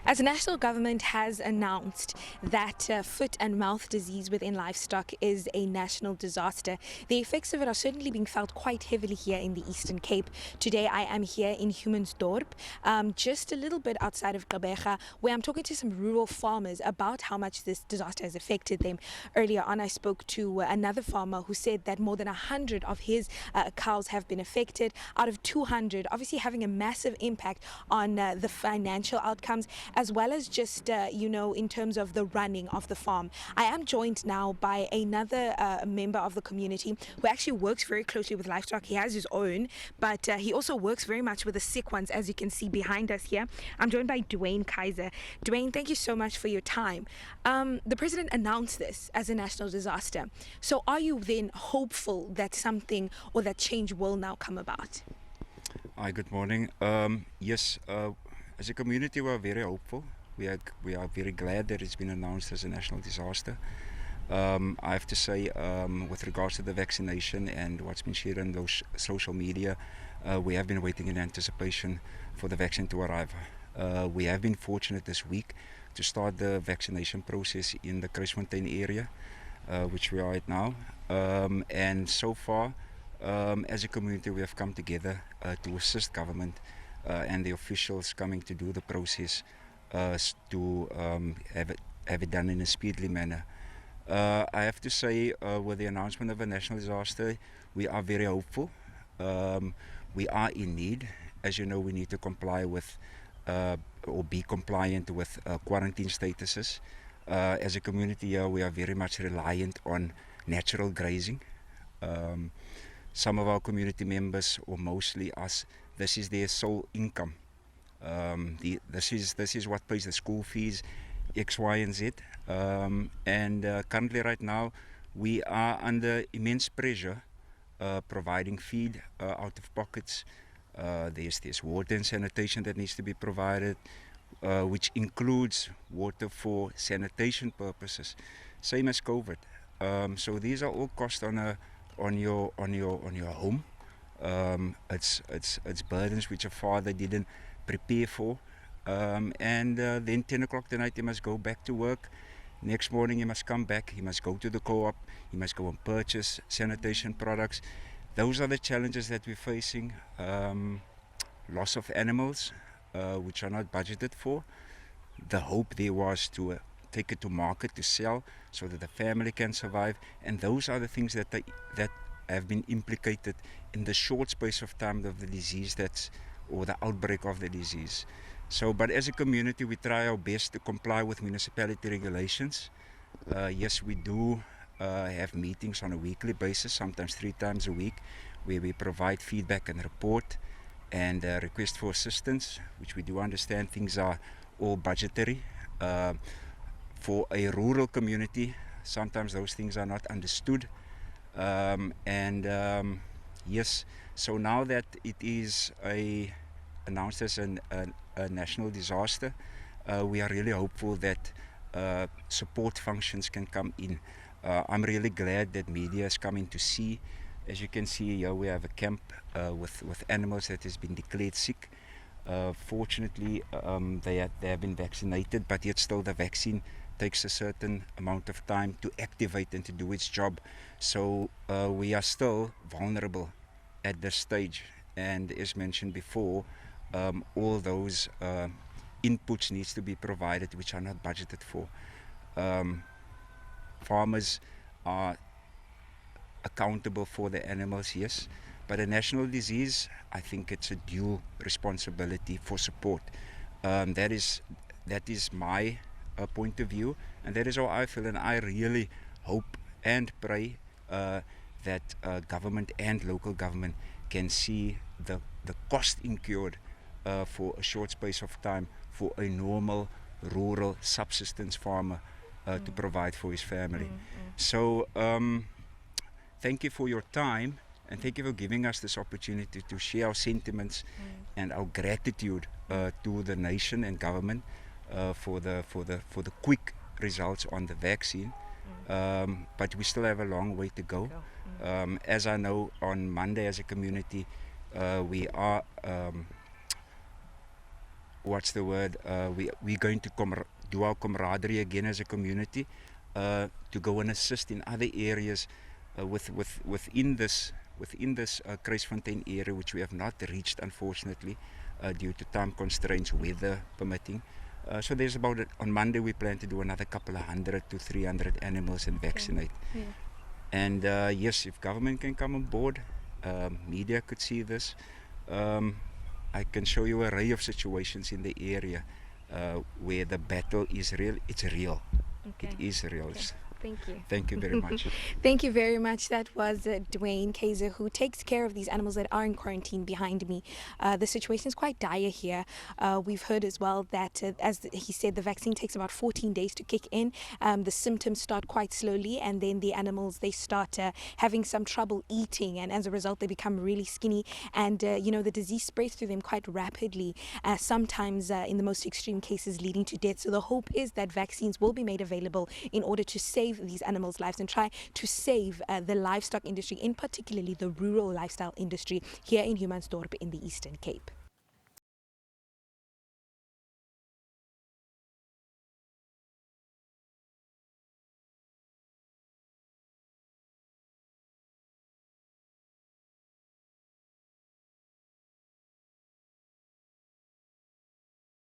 As the national government has announced that foot and mouth disease within livestock is a national disaster, the effects of it are certainly being felt quite heavily here in the Eastern Cape. Today I am here in Humansdorp, just a little bit outside of Gqeberha, where I'm talking to some rural farmers about how much this disaster has affected them. Earlier on I spoke to another farmer who said that more than 100 of his cows have been affected, out of 200, obviously having a massive impact on the financial outcomes, as well as just, in terms of the running of the farm. I am joined now by another member of the community who actually works very closely with livestock. He has his own, but he also works very much with the sick ones, as you can see behind us here. I'm joined by Dwayne Kaiser. Dwayne, thank you so much for your time. The president announced this as a national disaster. So are you then hopeful that something or that change will now come about? Hi, good morning. Yes, as a community, we are very hopeful. We are very glad that it's been announced as a national disaster. I have to say, with regards to the vaccination and what's been shared on those social media, we have been waiting in anticipation for the vaccine to arrive. We have been fortunate this week to start the vaccination process in the Kruisfontein area, which we are at now. And so far, as a community, we have come together to assist government and the officials coming to do the process to have it done in a speedily manner. I have to say, with the announcement of a national disaster, we are very hopeful. We are in need. As you know, we need to comply with or be compliant with quarantine statuses. As a community here, we are very much reliant on natural grazing. Some of our community members, or mostly us, this is their sole income. This is what pays the school fees, X, Y, and Z. Currently, right now, we are under immense pressure, providing feed out of pockets. There's water and sanitation that needs to be provided, which includes water for sanitation purposes, same as COVID. So these are all costs on your home. It's burdens which a father didn't prepare for, and then 10 o'clock tonight he must go back to work. Next morning he must come back, he must go to the co-op, he must go and purchase sanitation products. Those are the challenges that we're facing. Loss of animals, which are not budgeted for. The hope there was to take it to market to sell so that the family can survive, and those are the things that have been implicated in the short space of time of the disease or the outbreak of the disease. So, but as a community, we try our best to comply with municipality regulations. Yes, we do have meetings on a weekly basis, sometimes 3 times a week, where we provide feedback and report and request for assistance, which we do understand things are all budgetary. For a rural community, sometimes those things are not understood. Yes, so now that it is announced as a national disaster, we are really hopeful that support functions can come in. I'm really glad that media is coming to see. As you can see here, we have a camp with animals that has been declared sick. Fortunately, they have been vaccinated, but yet still the vaccine takes a certain amount of time to activate and to do its job. So we are still vulnerable at this stage. And as mentioned before, all those inputs needs to be provided which are not budgeted for. Farmers are accountable for the animals, yes, but a national disease, I think it's a dual responsibility for support. That is my point of view, and that is how I feel, and I really hope and pray that government and local government can see the cost incurred for a short space of time for a normal rural subsistence farmer to provide for his family. So thank you for your time, and thank you for giving us this opportunity to share our sentiments and our gratitude to the nation and government for the quick results on the vaccine. But we still have a long way to go. As I know, on Monday as a community, we are what's the word? We're going to do our camaraderie again as a community to go and assist in other areas within this Kruisfontein area, which we have not reached, unfortunately, due to time constraints, weather permitting. So there's on Monday we plan to do another couple of 100 to 300 animals and vaccinate. Yeah. And yes, if government can come on board, media could see this. I can show you an array of situations in the area where the battle is real. It's real. Okay. It is real. Okay. Thank you. Thank you very much. Thank you very much. That was Dwayne Kaiser, who takes care of these animals that are in quarantine behind me. The situation is quite dire here. We've heard as well that, as he said, the vaccine takes about 14 days to kick in. The symptoms start quite slowly, and then the animals, they start having some trouble eating, and as a result, they become really skinny. And, the disease spreads through them quite rapidly, sometimes in the most extreme cases leading to death. So the hope is that vaccines will be made available in order to save these animals' lives and try to save the livestock industry, in particularly the rural lifestyle industry here in Humansdorp in the Eastern Cape.